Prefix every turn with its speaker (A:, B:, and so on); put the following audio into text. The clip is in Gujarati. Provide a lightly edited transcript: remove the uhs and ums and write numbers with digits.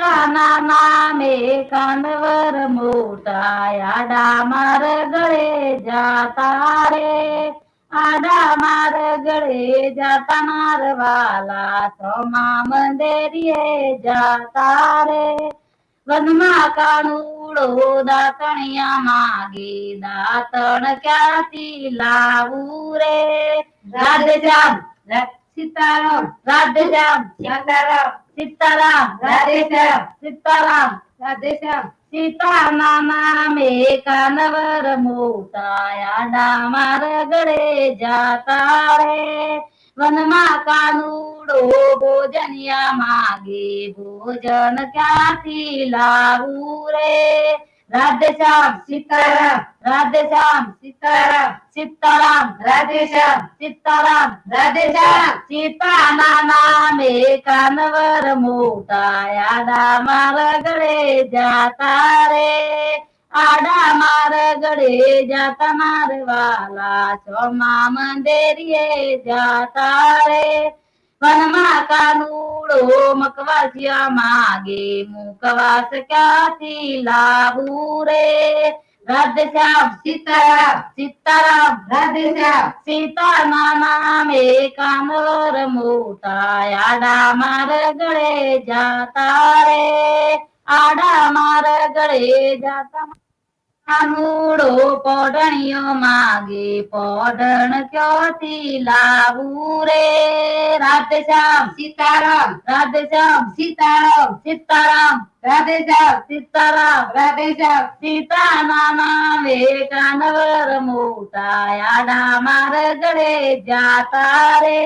A: સીતાના નામે કાનવર મોટા આડા માર ગળે જાતા રે આડા માર ગળે જાતા માર વાલા સોમા મંદિરે જાતા રે વનમાં કાનુડો દાતણિયા માગે દાતણ ક્યાંથી લાવું રે રાધે શ્યામ સીતારામ રાધે શ્યામ સીતારામ સીતારામ રાધે શ્યામ સીતારામ રાધે શ્યામ સીતાના નામે કાનવર મોટા આડા માર ગળે જાતા રે વનમાં કાનુડો ભોજનિયા માગે ભોજન ક્યાંથી લાવું રે રાધે શ્યામ સીતારામ રાધે શ્યામ સીતારામ સીતારામ રાધે શ્યામ સીતારામ રાધે શ્યામ સીતાના નામે કાનવર મોટા આડા માર ગળે જાતા રે આડા માર ગળે જાતા માર વાલા સોમા મંદિરે જાતા રે વનમાં કાનુડો મકવાસિયા માગે મુકવાસ ક્યાંથી લાવું રે રાધે શ્યામ સીતારામ સીતારામ રાધે શ્યામ સીતાના નામે કાનવર મોટા આડા માર ગળે જાતા રે આડા માર ગળે જાતા કાનુડો પોઢણિયો માગે પોઢણ ક્યાંથી લાવું રે રાધે શ્યામ સીતારામ રાધે શ્યામ સીતારામ સીતારામ રાધે શ્યામ સીતારામ રાધે શ્યામ સીતાના નામે કાનવર મોટા આડા માર ગળે જાતા રે